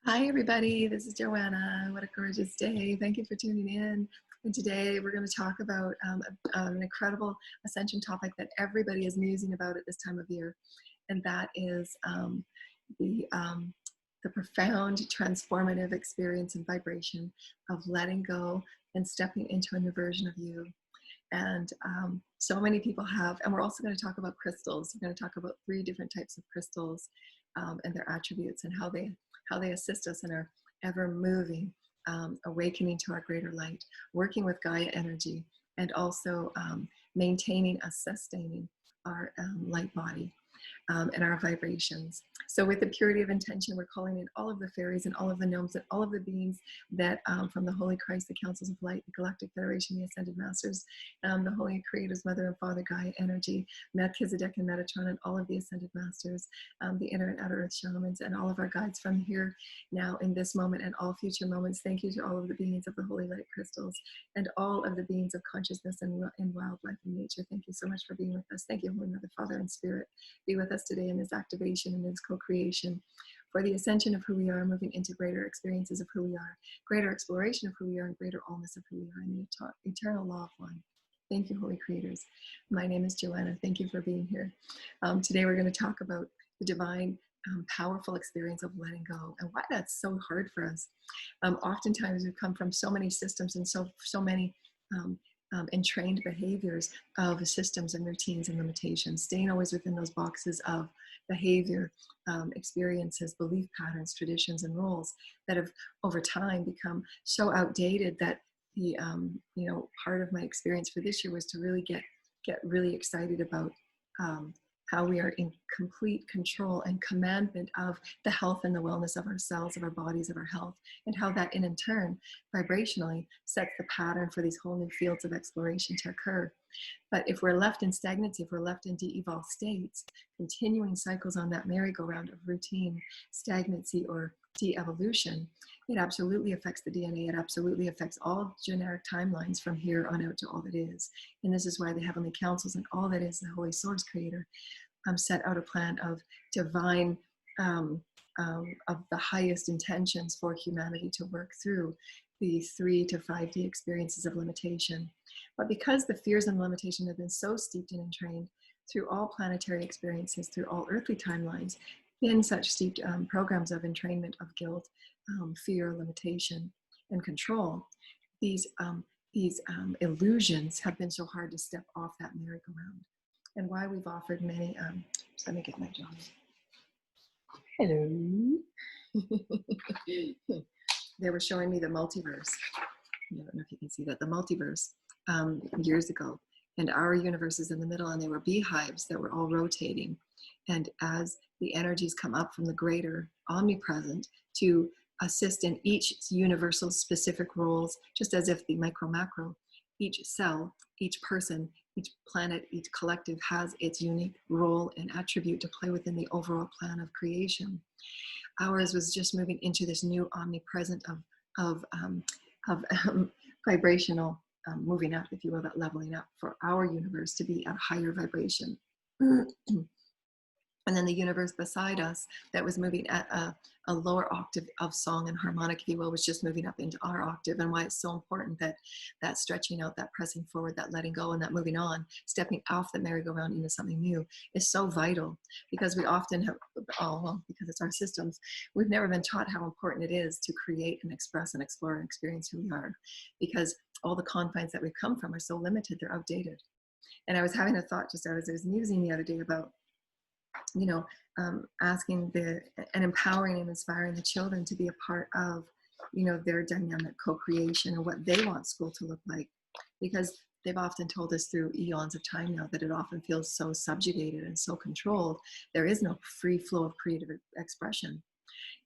Hi, everybody. This is Joanna. What a gorgeous day. Thank you for tuning in. And today we're going to talk about an incredible ascension topic that everybody is musing about at this time of year. And that is the, um, the profound transformative experience and vibration of letting go and stepping into a new version of you. And so many people have, and we're also going to talk about crystals. We're going to talk about 3 different types of crystals and their attributes and how they assist us in our ever moving awakening to our greater light, working with Gaia energy, and also maintaining us, sustaining our light body and our vibrations. So with the purity of intention, we're calling in all of the fairies and all of the gnomes and all of the beings that from the Holy Christ, the Councils of Light, the Galactic Federation, the Ascended Masters, the Holy Creators, Mother and Father, Gaia Energy, Melchizedek and Metatron, and all of the Ascended Masters, the Inner and Outer Earth Shamans, and all of our guides from here, now, in this moment, and all future moments. Thank you to all of the beings of the Holy Light Crystals and all of the beings of consciousness and wildlife and nature. Thank you so much for being with us. Thank you, Holy Mother, Father, and Spirit. Be with us today in this activation and this co-creation for the ascension of who we are, moving into greater experiences of who we are, greater exploration of who we are, and greater allness of who we are in the eternal law of one. Thank you, Holy Creators. My name is Joanna. Thank you for being here. Today we're going to talk about the divine, powerful experience of letting go and why that's so hard for us. Oftentimes we come from so many systems and so many entrained behaviors of systems and routines and limitations, staying always within those boxes of behavior, experiences, belief patterns, traditions, and rules that have over time become so outdated that the part of my experience for this year was to really get really excited about how we are in complete control and commandment of the health and the wellness of ourselves, of our bodies, of our health, and how that in turn, vibrationally, sets the pattern for these whole new fields of exploration to occur. But if we're left in stagnancy, if we're left in de-evolved states, continuing cycles on that merry-go-round of routine, stagnancy, or de-evolution, it absolutely affects the DNA. It absolutely affects all generic timelines from here on out to all that is. And this is why the heavenly councils and all that is the Holy Source Creator set out a plan of divine, of the highest intentions for humanity to work through the 3 to 5D experiences of limitation. But because the fears and limitation have been so steeped and entrained through all planetary experiences, through all earthly timelines, in such steeped programs of entrainment of guilt, fear, limitation, and control, these illusions have been so hard to step off that merry-go-round. And why we've offered many, just let me get my job. Hello. They were showing me the multiverse. I don't know if you can see that, the multiverse years ago. And our universe is in the middle, and there were beehives that were all rotating. And as the energies come up from the greater omnipresent to assist in each universal specific roles, just as if the micro macro, each cell, each person, each planet, each collective has its unique role and attribute to play within the overall plan of creation. Ours was just moving into this new omnipresent of vibrational moving up, if you will, that leveling up for our universe to be at a higher vibration. And then the universe beside us that was moving at a lower octave of song and harmonic, if you will, was just moving up into our octave. And why it's so important that stretching out, that pressing forward, that letting go, and that moving on, stepping off the merry-go-round into something new is so vital. Because we often have, because it's our systems, we've never been taught how important it is to create and express and explore and experience who we are. Because all the confines that we've come from are so limited, they're outdated. And I was having a thought just as I was musing the other day about asking and empowering and inspiring the children to be a part of, their dynamic co-creation and what they want school to look like. Because they've often told us through eons of time now that it often feels so subjugated and so controlled. There is no free flow of creative expression.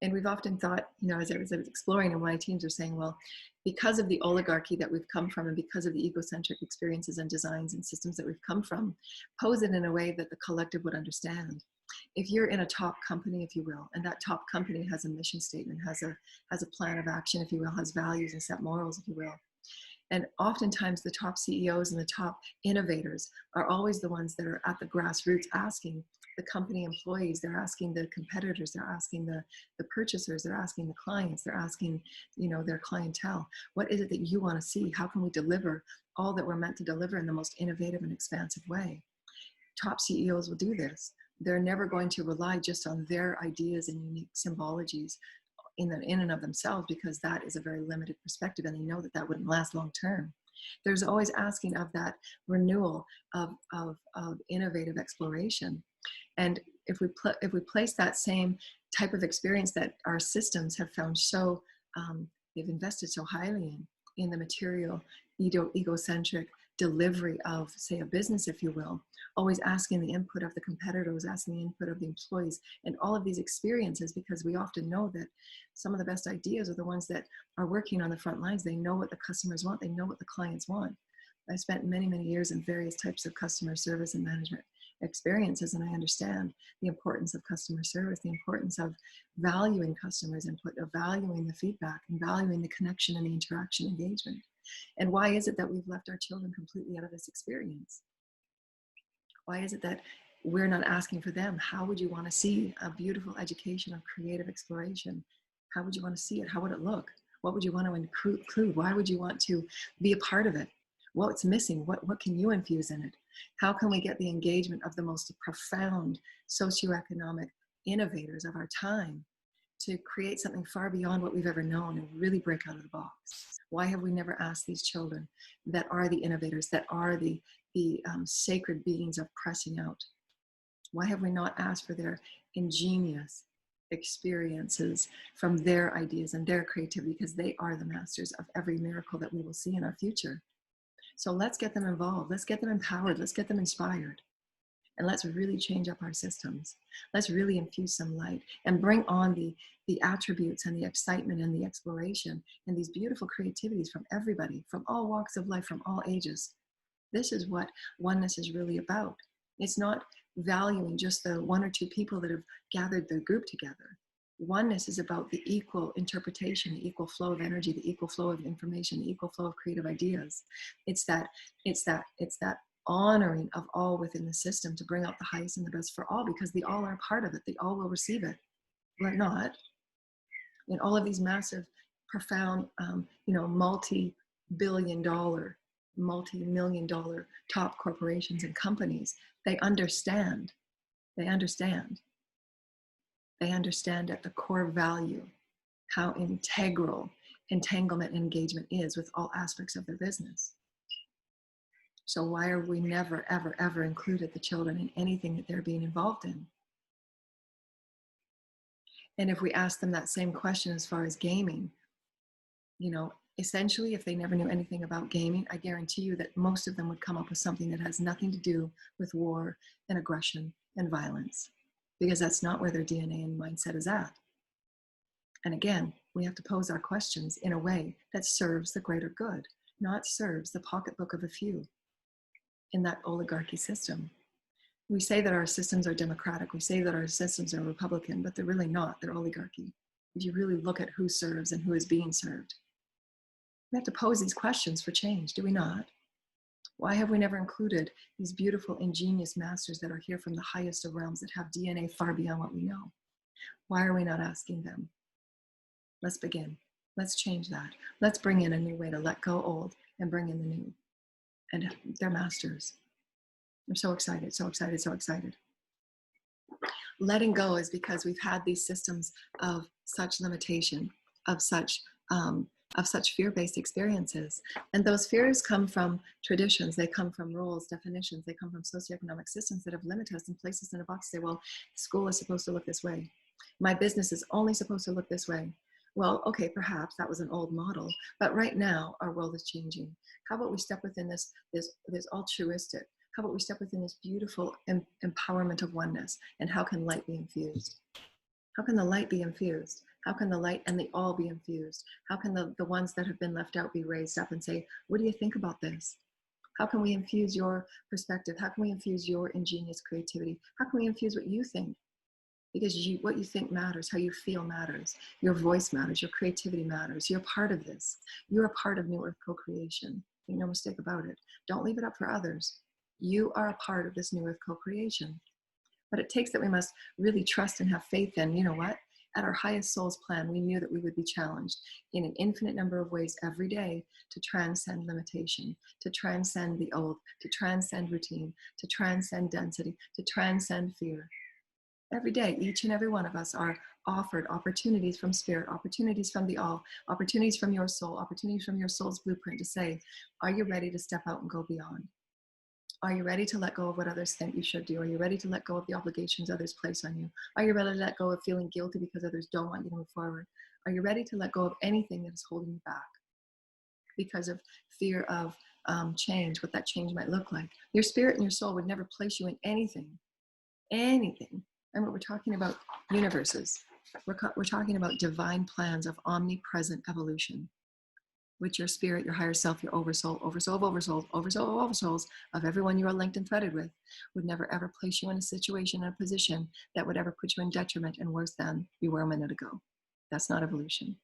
And we've often thought, as I was exploring, and my teams are saying, well, because of the oligarchy that we've come from, and because of the egocentric experiences and designs and systems that we've come from, pose it in a way that the collective would understand. If you're in a top company, if you will, and that top company has a mission statement, has a plan of action, if you will, has values and set morals, if you will. And oftentimes the top CEOs and the top innovators are always the ones that are at the grassroots asking, the company employees, they're asking the competitors, they're asking the purchasers, they're asking the clients, they're asking, you know, their clientele, what is it that you want to see? How can we deliver all that we're meant to deliver in the most innovative and expansive way? Top CEOs will do this. They're never going to rely just on their ideas and unique symbologies in and of themselves, because that is a very limited perspective, and they know that that wouldn't last long term. There's always asking of that renewal of innovative exploration. And if we place that same type of experience that our systems have found so, they've invested so highly in the material, egocentric delivery of, say, a business, if you will, always asking the input of the competitors, asking the input of the employees, and all of these experiences, because we often know that some of the best ideas are the ones that are working on the front lines. They know what the customers want. They know what the clients want. I spent many, many years in various types of customer service and management experiences, and I understand the importance of customer service, the importance of valuing customers' input, of valuing the feedback, and valuing the connection and the interaction engagement. And why is it that we've left our children completely out of this experience? Why is it that we're not asking for them? How would you want to see a beautiful education of creative exploration? How would you want to see it? How would it look? What would you want to include? Why would you want to be a part of it? What's missing? What can you infuse in it? How can we get the engagement of the most profound socioeconomic innovators of our time to create something far beyond what we've ever known and really break out of the box? Why have we never asked these children that are the innovators, that are the sacred beings of pressing out? Why have we not asked for their ingenious experiences from their ideas and their creativity? Because they are the masters of every miracle that we will see in our future. So let's get them involved. Let's get them empowered. Let's get them inspired. And let's really change up our systems. Let's really infuse some light and bring on the attributes and the excitement and the exploration and these beautiful creativities from everybody, from all walks of life, from all ages. This is what oneness is really about. It's not valuing just the one or two people that have gathered the group together. Oneness is about the equal interpretation, the equal flow of energy, the equal flow of information, the equal flow of creative ideas. It's that honoring of all within the system to bring out the highest and the best for all, because they all are part of it. They all will receive it. But not. And all of these massive, profound, multi-billion dollar, multi-million dollar top corporations and companies, they understand. They understand at the core value how integral entanglement and engagement is with all aspects of their business. So why are we never, ever, ever included the children in anything that they're being involved in? And if we ask them that same question as far as gaming, essentially, if they never knew anything about gaming, I guarantee you that most of them would come up with something that has nothing to do with war and aggression and violence, because that's not where their DNA and mindset is at. And again, we have to pose our questions in a way that serves the greater good, not serves the pocketbook of a few in that oligarchy system. We say that our systems are democratic, we say that our systems are Republican, but they're really not, they're oligarchy. If you really look at who serves and who is being served. We have to pose these questions for change, do we not? Why have we never included these beautiful, ingenious masters that are here from the highest of realms that have DNA far beyond what we know? Why are we not asking them? Let's begin. Let's change that. Let's bring in a new way to let go old and bring in the new. And they're masters. I'm so excited, so excited, so excited. Letting go is because we've had these systems of such limitation, of such fear-based experiences. And those fears come from traditions, they come from rules, definitions, they come from socioeconomic systems that have limited us and placed us in a box. Say, well, school is supposed to look this way. My business is only supposed to look this way. Well, okay, perhaps that was an old model, but right now our world is changing. How about we step within this altruistic? How about we step within this beautiful empowerment of oneness? And how can light be infused? How can the light be infused? How can the light and the all be infused? How can the ones that have been left out be raised up and say, what do you think about this? How can we infuse your perspective? How can we infuse your ingenious creativity? How can we infuse what you think? Because what you think matters, how you feel matters, your voice matters, your creativity matters. You're part of this. You're a part of New Earth co-creation. Make no mistake about it. Don't leave it up for others. You are a part of this New Earth co-creation. But it takes that we must really trust and have faith in, you know what? At our highest soul's plan, we knew that we would be challenged in an infinite number of ways every day to transcend limitation, to transcend the old, to transcend routine, to transcend density, to transcend fear. Every day, each and every one of us are offered opportunities from spirit, opportunities from the all, opportunities from your soul, opportunities from your soul's blueprint to say, are you ready to step out and go beyond? Are you ready to let go of what others think you should do? Are you ready to let go of the obligations others place on you? Are you ready to let go of feeling guilty because others don't want you to move forward? Are you ready to let go of anything that is holding you back because of fear of change, what that change might look like? Your spirit and your soul would never place you in anything. And what we're talking about universes. We're talking about divine plans of omnipresent evolution, which your spirit, your higher self, your oversoul of everyone you are linked and threaded with would never ever place you in a situation, a position that would ever put you in detriment and worse than you were a minute ago. That's not evolution.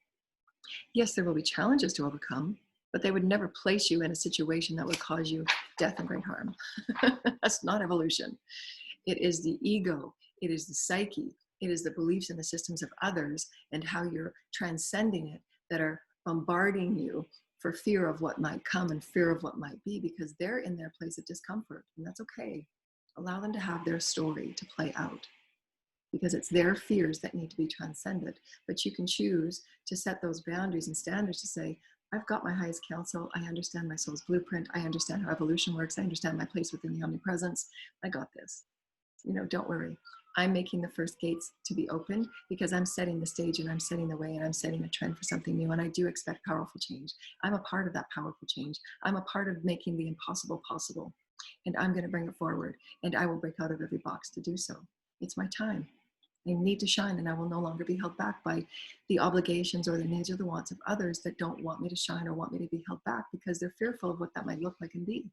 Yes, there will be challenges to overcome, but they would never place you in a situation that would cause you death and great harm. That's not evolution. It is the ego, it is the psyche, it is the beliefs and the systems of others and how you're transcending it that are bombarding you for fear of what might come and fear of what might be, because they're in their place of discomfort, and that's okay. Allow them to have their story to play out, because it's their fears that need to be transcended. But you can choose to set those boundaries and standards to say, I've got my highest counsel. I understand my soul's blueprint. I understand how evolution works. I understand my place within the omnipresence. I got this. Don't worry. I'm making the first gates to be opened because I'm setting the stage and I'm setting the way and I'm setting a trend for something new. And I do expect powerful change. I'm a part of that powerful change. I'm a part of making the impossible possible. And I'm going to bring it forward. And I will break out of every box to do so. It's my time. I need to shine, and I will no longer be held back by the obligations or the needs or the wants of others that don't want me to shine or want me to be held back because they're fearful of what that might look like and be.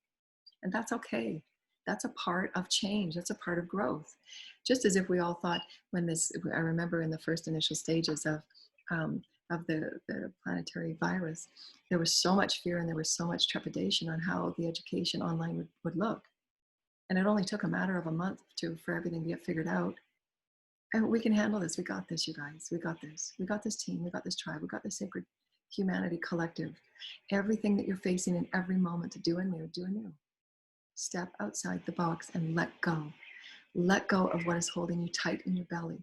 And that's okay. That's a part of change. That's a part of growth. Just as if we all thought I remember in the first initial stages of the planetary virus, there was so much fear and there was so much trepidation on how the education online would look. And it only took a matter of a month for everything to get figured out. And we can handle this. We got this, you guys. We got this. We got this team. We got this tribe. We got this sacred humanity collective. Everything that you're facing in every moment to do anew, do anew. Step outside the box and let go. Let go of what is holding you tight in your belly.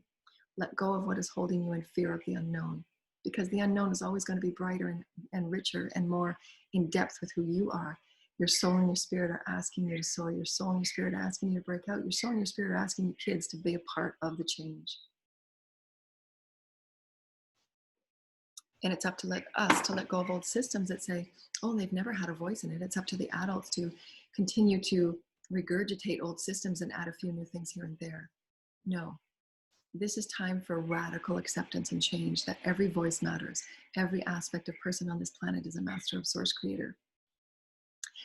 Let go of what is holding you in fear of the unknown, because the unknown is always going to be brighter and richer and more in depth with who you are. Your soul and your spirit are asking you to soar. Your soul and your spirit are asking you to break out. Your soul and your spirit are asking your kids to be a part of the change. And it's up to us to let go of old systems that say, oh, they've never had a voice in it. It's up to the adults to continue to regurgitate old systems and add a few new things here and there. No, this is time for radical acceptance and change, that every voice matters. Every aspect of person on this planet is a master of source creator.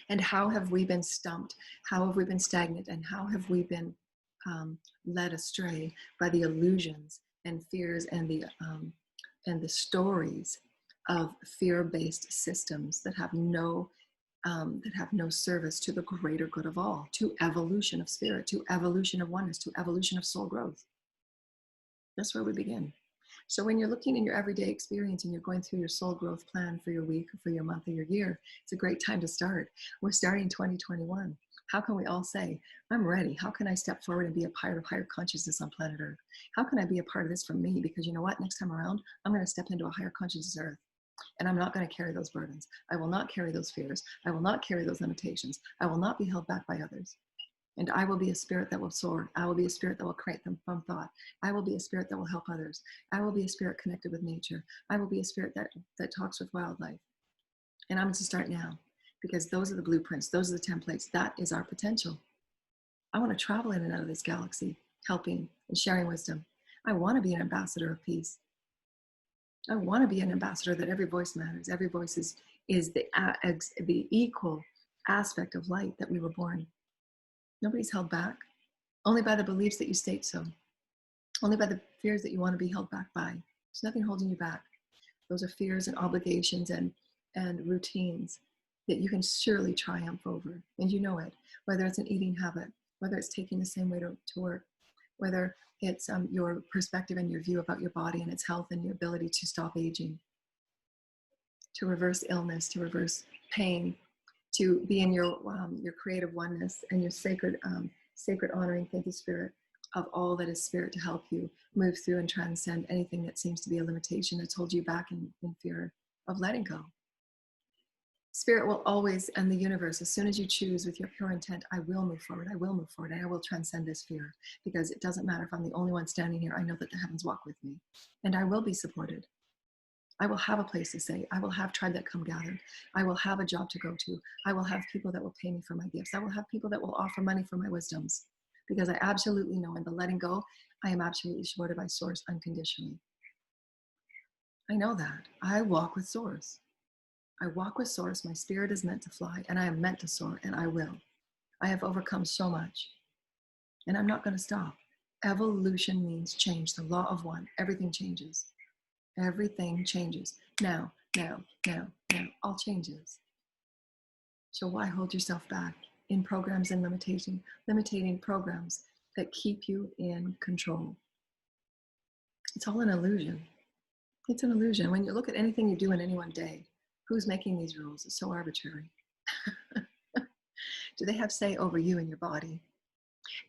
And how have we been stumped? How have we been stagnant? And how have we been led astray by the illusions and fears and the stories of fear-based systems that have no service to the greater good of all, to evolution of spirit, to evolution of oneness, to evolution of soul growth. That's where we begin. So when you're looking in your everyday experience and you're going through your soul growth plan for your week or for your month or your year, it's a great time to start. We're starting 2021. How can we all say, I'm ready? How can I step forward and be a part of higher consciousness on planet Earth? How can I be a part of this for me? Because you know what? Next time around, I'm going to step into a higher consciousness Earth. And I'm not going to carry those burdens. I will not carry those fears. I will not carry those limitations. I will not be held back by others. And I will be a spirit that will soar. I will be a spirit that will create them from thought. I will be a spirit that will help others. I will be a spirit connected with nature. I will be a spirit that talks with wildlife. And I'm going to start now, because those are the blueprints. Those are the templates. That is our potential. I want to travel in and out of this galaxy, helping and sharing wisdom. I want to be an ambassador of peace. I want to be an ambassador that every voice matters. Every voice is the equal aspect of light that we were born. Nobody's held back, only by the beliefs that you state so, only by the fears that you want to be held back by. There's nothing holding you back. Those are fears and obligations and routines that you can surely triumph over. And you know it, whether it's an eating habit, whether it's taking the same way to work, whether it's your perspective and your view about your body and its health and your ability to stop aging, to reverse illness, to reverse pain, to be in your creative oneness and your sacred honoring, thank you, Spirit, of all that is Spirit, to help you move through and transcend anything that seems to be a limitation that's hold you back in fear of letting go. Spirit will always, and the universe, as soon as you choose with your pure intent, I will move forward, and I will transcend this fear, because it doesn't matter if I'm the only one standing here. I know that the heavens walk with me, and I will be supported. I will have a place to stay. I will have tribe that come gather. I will have a job to go to. I will have people that will pay me for my gifts. I will have people that will offer money for my wisdoms, because I absolutely know in the letting go, I am absolutely supported by Source unconditionally. I know that. I walk with Source. I walk with Source. My spirit is meant to fly, and I am meant to soar, and I will. I have overcome so much, and I'm not going to stop. Evolution means change, the law of one. Everything changes. Everything changes. Now, all changes. So why hold yourself back in programs and limiting programs that keep you in control? It's all an illusion. It's an illusion. When you look at anything you do in any one day, who's making these rules? It's so arbitrary. Do they have say over you and your body?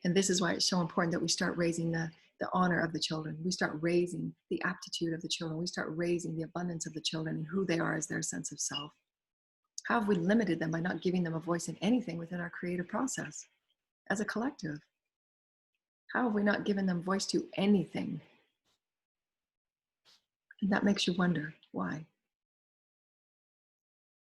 And this is why it's so important that we start raising the honor of the children. We start raising the aptitude of the children. We start raising the abundance of the children and who they are as their sense of self. How have we limited them by not giving them a voice in anything within our creative process as a collective? How have we not given them voice to anything? And that makes you wonder why.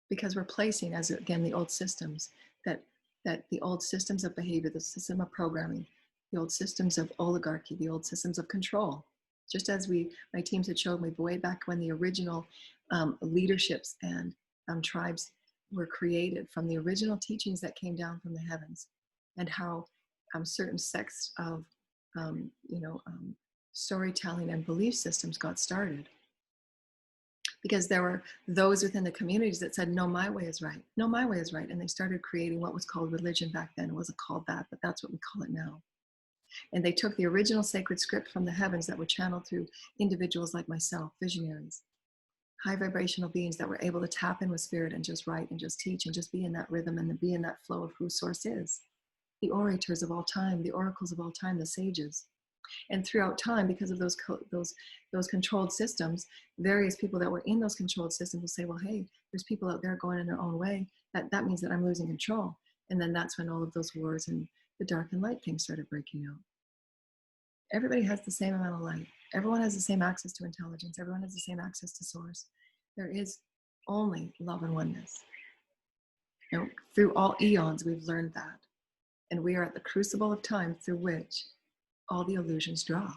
Because we're placing, as again, the old systems, that the old systems of behavior, the system of programming, the old systems of oligarchy, the old systems of control. Just as my teams had showed me way back when the original leaderships and tribes were created from the original teachings that came down from the heavens, and how certain sects of storytelling and belief systems got started. Because there were those within the communities that said, no, my way is right. No, my way is right. And they started creating what was called religion back then. It wasn't called that, but that's what we call it now. And they took the original sacred script from the heavens that were channeled through individuals like myself, visionaries, high vibrational beings that were able to tap in with spirit and just write and just teach and just be in that rhythm and be in that flow of who Source is. The orators of all time, the oracles of all time, the sages. And throughout time, because of those controlled systems, various people that were in those controlled systems will say, well, hey, there's people out there going in their own way. That means that I'm losing control. And then that's when all of those wars and the dark and light things started breaking out. Everybody has the same amount of light. Everyone has the same access to intelligence. Everyone has the same access to Source. There is only love and oneness. Through all eons, we've learned that. And we are at the crucible of time through which all the illusions drop.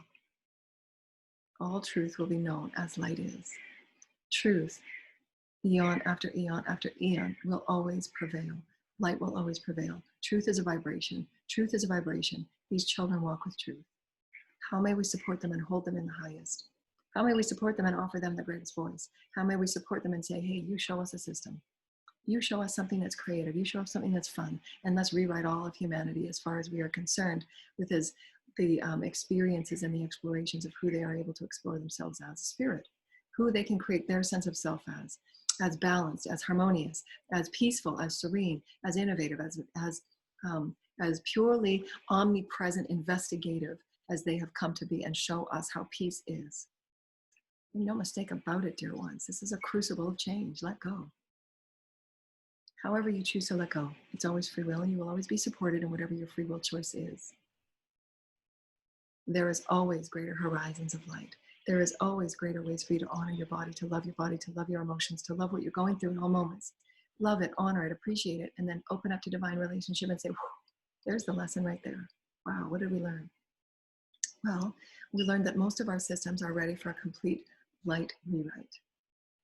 All truth will be known as light is. Truth, eon after eon after eon, will always prevail. Light will always prevail. Truth is a vibration. Truth is a vibration. These children walk with truth. How may we support them and hold them in the highest? How may we support them and offer them the greatest voice? How may we support them and say, hey, you show us a system. You show us something that's creative. You show us something that's fun. And let's rewrite all of humanity as far as we are concerned with the experiences and the explorations of who they are able to explore themselves as spirit, who they can create their sense of self as balanced, as harmonious, as peaceful, as serene, as innovative, as purely omnipresent, investigative as they have come to be, and show us how peace is. No mistake about it, dear ones. This is a crucible of change. Let go. However you choose to let go, it's always free will, and you will always be supported in whatever your free will choice is. There is always greater horizons of light. There is always greater ways for you to honor your body, to love your emotions, to love what you're going through in all moments. Love it, honor it, appreciate it, and then open up to divine relationship and say, there's the lesson right there. Wow, what did we learn? Well, we learned that most of our systems are ready for a complete light rewrite.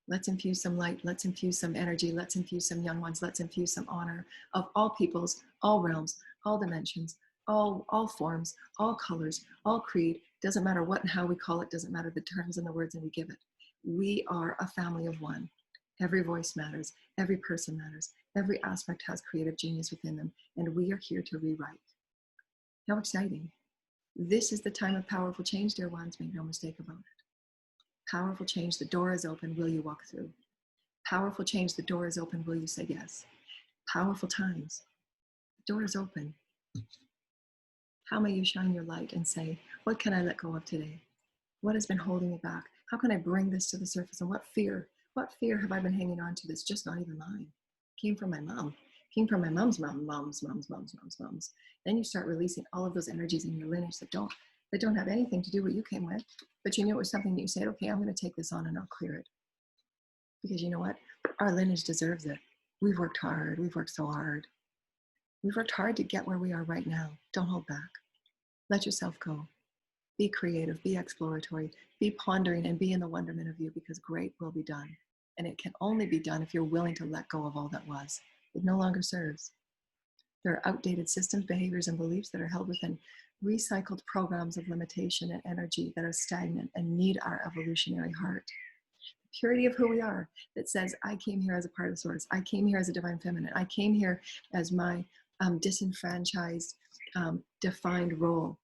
Let's infuse some light. Let's infuse some energy. Let's infuse some young ones. Let's infuse some honor of all peoples, all realms, all dimensions, all forms, all colors, all creed. Doesn't matter what and how we call it. Doesn't matter the terms and the words and we give it. We are a family of one. Every voice matters. Every person matters. Every aspect has creative genius within them. And we are here to rewrite. How exciting. This is the time of powerful change, dear ones. Make no mistake about it. Powerful change. The door is open. Will you walk through? Powerful change. The door is open. Will you say yes? Powerful times. The door is open. How may you shine your light and say, what can I let go of today? What has been holding me back? How can I bring this to the surface? And what fear have I been hanging on to that's just not even mine? Came from my mom. Came from my mom's moms. Then you start releasing all of those energies in your lineage that don't have anything to do what you came with. But you knew it was something that you said, okay, I'm going to take this on and I'll clear it. Because you know what? Our lineage deserves it. We've worked hard. We've worked so hard. We've worked hard to get where we are right now. Don't hold back. Let yourself go. Be creative, be exploratory, be pondering, and be in the wonderment of you, because great will be done. And it can only be done if you're willing to let go of all that was. It no longer serves. There are outdated systems, behaviors, and beliefs that are held within recycled programs of limitation and energy that are stagnant and need our evolutionary heart. The purity of who we are that says, I came here as a part of Source. I came here as a divine feminine. I came here as my disenfranchised, defined role.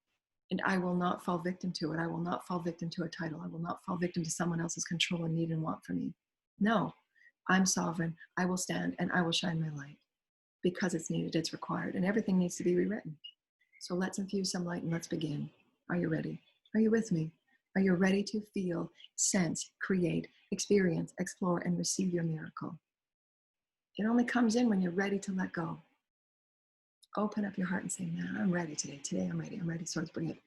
And I will not fall victim to it. I will not fall victim to a title. I will not fall victim to someone else's control and need and want for me. No, I'm sovereign. I will stand and I will shine my light because it's needed, it's required, and everything needs to be rewritten. So let's infuse some light and let's begin. Are you ready? Are you with me? Are you ready to feel, sense, create, experience, explore, and receive your miracle? It only comes in when you're ready to let go. Open up your heart and say, man, I'm ready today. Today I'm ready. I'm ready. Source, bring it.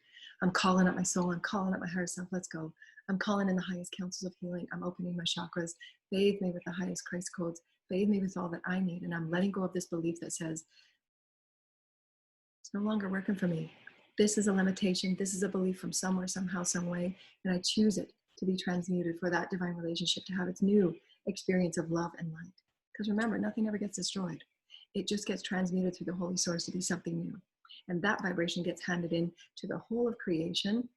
I'm calling up my soul. I'm calling up my higher self. Let's go. I'm calling in the highest counsels of healing. I'm opening my chakras. Bathe me with the highest Christ codes. Bathe me with all that I need. And I'm letting go of this belief that says, it's no longer working for me. This is a limitation. This is a belief from somewhere, somehow, some way. And I choose it to be transmuted for that divine relationship to have its new experience of love and light. Because remember, nothing ever gets destroyed. It just gets transmuted through the Holy Source to be something new. And that vibration gets handed in to the whole of creation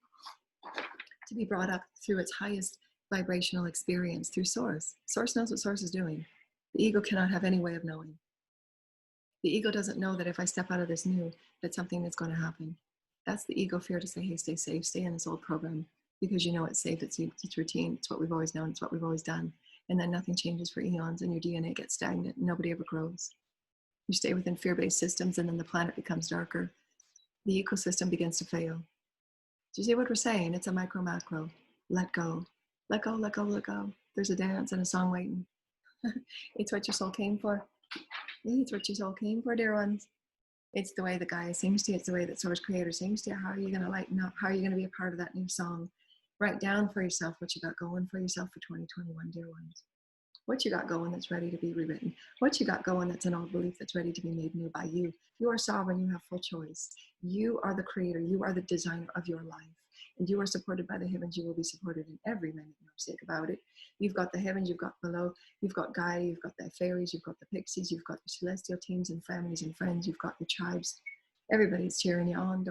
to be brought up through its highest vibrational experience through Source. Source knows what Source is doing. The ego cannot have any way of knowing. The ego doesn't know that if I step out of this new, that something is going to happen. That's the ego fear to say, hey, stay safe, stay in this old program, because you know it's safe, it's routine, it's what we've always known, it's what we've always done. And then nothing changes for eons and your DNA gets stagnant and nobody ever grows. You stay within fear-based systems and then the planet becomes darker. The ecosystem begins to fail. Do you see what we're saying? It's a micro macro. Let go. Let go, let go, let go. There's a dance and a song waiting. It's what your soul came for. It's what your soul came for, dear ones. It's the way that Gaia sings to you. It's the way that Source Creator sings to you. How are you going to lighten up? How are you going to be a part of that new song? Write down for yourself what you got going for yourself for 2021, dear ones. What you got going that's ready to be rewritten. What you got going that's an old belief that's ready to be made new by you. You are sovereign. You have full choice. You are the creator. You are the designer of your life. And you are supported by the heavens. You will be supported in every way. No mistake about it. You've got the heavens. You've got below. You've got Gaia. You've got the fairies. You've got the pixies. You've got the celestial teams and families and friends. You've got the tribes. Everybody's cheering you on.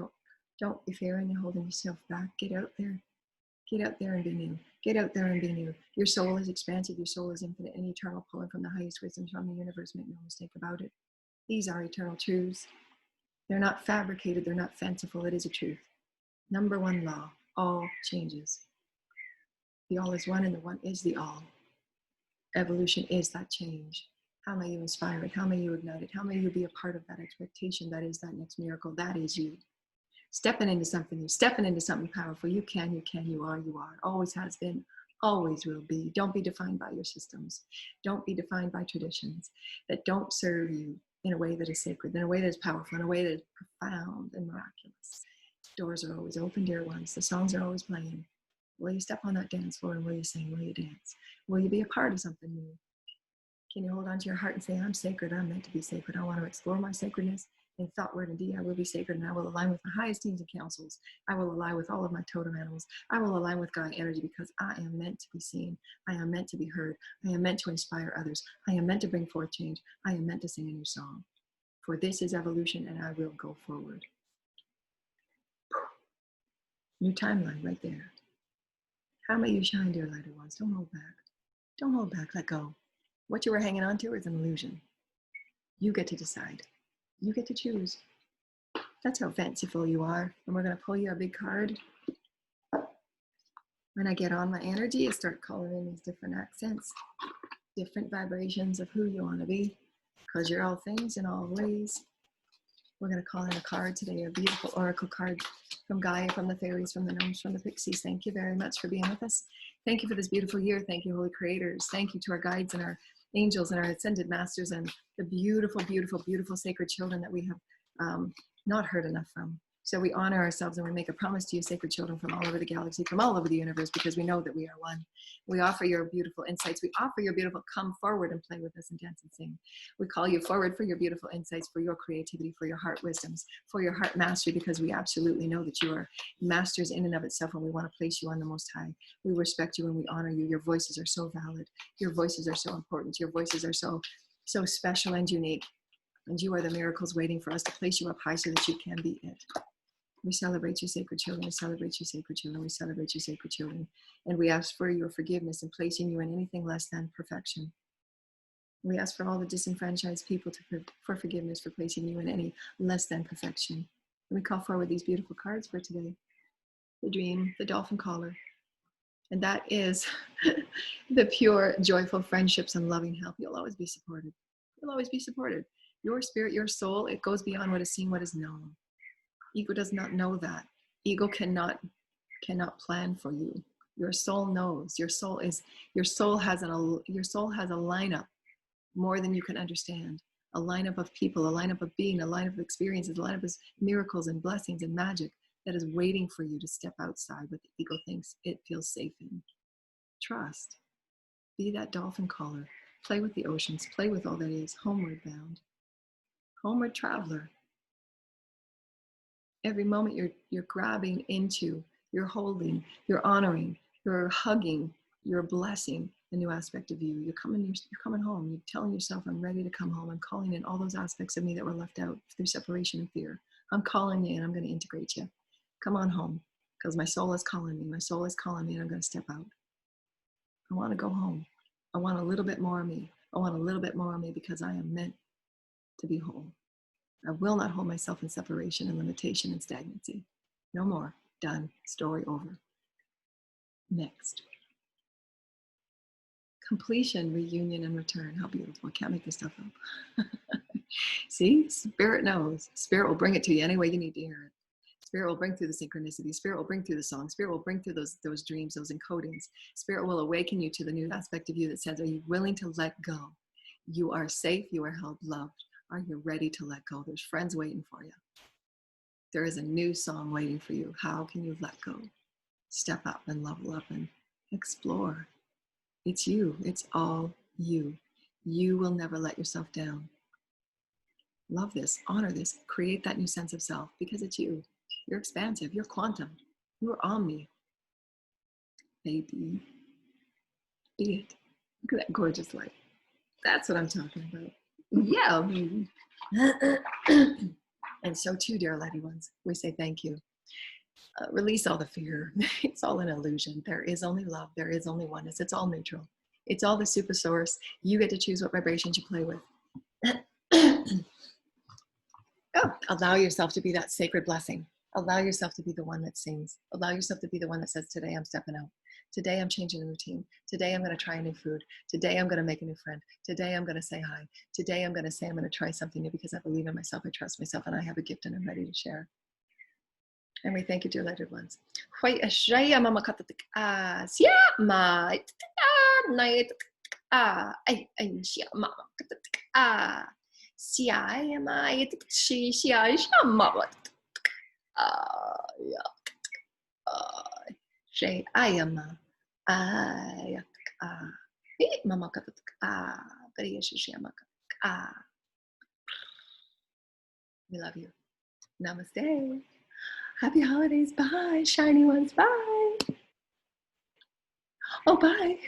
Don't be fearing. You're holding yourself back. Get out there. Get out there and be new. Get out there and be new. Your soul is expansive. Your soul is infinite and eternal, pulling from the highest wisdoms from the universe. Make no mistake about it. These are eternal truths. They're not fabricated. They're not fanciful. It is a truth. Number one law, all changes. The all is one and the one is the all. Evolution is that change. How may you inspire it? How may you ignite it? How may you be a part of that expectation? That is that next miracle. That is you. Stepping into something new, stepping into something powerful. You can, you are. Always has been, always will be. Don't be defined by your systems. Don't be defined by traditions that don't serve you in a way that is sacred, in a way that is powerful, in a way that is profound and miraculous. Doors are always open, dear ones. The songs are always playing. Will you step on that dance floor and will you sing? Will you dance? Will you be a part of something new? Can you hold on to your heart and say, I'm sacred, I'm meant to be sacred. I want to explore my sacredness. In thought, word, and deed, I will be sacred, and I will align with the highest teams and councils. I will align with all of my totem animals. I will align with Gaia energy because I am meant to be seen. I am meant to be heard. I am meant to inspire others. I am meant to bring forth change. I am meant to sing a new song. For this is evolution, and I will go forward. New timeline right there. How may you shine, dear lighted ones? Don't hold back. Don't hold back. Let go. What you were hanging on to is an illusion. You get to decide. You get to choose. That's how fanciful you are. And we're going to pull you a big card. When I get on my energy, I start calling in these different accents, different vibrations of who you want to be, because you're all things in all ways. We're going to call in a card today, a beautiful oracle card from Gaia, from the fairies, from the gnomes, from the pixies. Thank you very much for being with us. Thank you for this beautiful year. Thank you, Holy Creators. Thank you to our guides and our angels and our ascended masters and the beautiful, beautiful, beautiful sacred children that we have not heard enough from. So we honor ourselves and we make a promise to you, sacred children from all over the galaxy, from all over the universe, because we know that we are one. We offer your beautiful insights. We offer your beautiful, come forward and play with us and dance and sing. We call you forward for your beautiful insights, for your creativity, for your heart wisdoms, for your heart mastery, because we absolutely know that you are masters in and of itself, and we want to place you on the Most High. We respect you and we honor you. Your voices are so valid. Your voices are so important. Your voices are so special and unique. And you are the miracles waiting for us to place you up high so that you can be it. We celebrate you, sacred children. We celebrate you, sacred children. We celebrate you, sacred children. And we ask for your forgiveness in placing you in anything less than perfection. We ask for all the disenfranchised people for forgiveness for placing you in any less than perfection. And we call forward these beautiful cards for today. The dream, the dolphin collar. And that is the pure, joyful friendships and loving help. You'll always be supported. You'll always be supported. Your spirit, your soul, it goes beyond what is seen, what is known. Ego does not know that. Ego cannot plan for you. Your soul knows. Your soul has a lineup more than you can understand. A lineup of people, a lineup of being, a lineup of experiences, a lineup of miracles and blessings and magic that is waiting for you to step outside what the ego thinks it feels safe in. Trust. Be that dolphin caller. Play with the oceans. Play with all that is. Homeward bound. Homeward traveler. Every moment you're grabbing into, you're holding, you're honoring, you're hugging, you're blessing a new aspect of you. You're coming home. You're telling yourself, I'm ready to come home. I'm calling in all those aspects of me that were left out through separation and fear. I'm calling you and I'm going to integrate you. Come on home, because my soul is calling me. My soul is calling me and I'm going to step out. I want to go home. I want a little bit more of me. I want a little bit more of me because I am meant to be whole. I will not hold myself in separation and limitation and stagnancy. No more. Done. Story over. Next. Completion, reunion, and return. How beautiful. I can't make this stuff up. See? Spirit knows. Spirit will bring it to you any way you need to hear it. Spirit will bring through the synchronicity. Spirit will bring through the song. Spirit will bring through those dreams, those encodings. Spirit will awaken you to the new aspect of you that says, are you willing to let go? You are safe. You are held, loved. Are you ready to let go? There's friends waiting for you. There is a new song waiting for you. How can you let go? Step up and level up and explore. It's you. It's all you. You will never let yourself down. Love this. Honor this. Create that new sense of self because it's you. You're expansive. You're quantum. You're omni. Baby. Be it. Look at that gorgeous light. That's what I'm talking about. Yeah, baby. And so too, dear lovely ones, we say thank you. Release all the fear. It's all an illusion. There is only love. There is only oneness. It's all neutral. It's all the super source. You get to choose what vibrations you play with. Oh, allow yourself to be that sacred blessing. Allow yourself to be the one that sings. Allow yourself to be the one that says, today I'm stepping out. Today I'm changing the routine. Today I'm going to try a new food. Today I'm going to make a new friend. Today I'm going to say hi. Today I'm going to say I'm going to try something new because I believe in myself, I trust myself, and I have a gift and I'm ready to share. And we thank you, dear lettered ones. We love you. Namaste. Happy holidays. Bye, shiny ones. Bye. Oh, bye.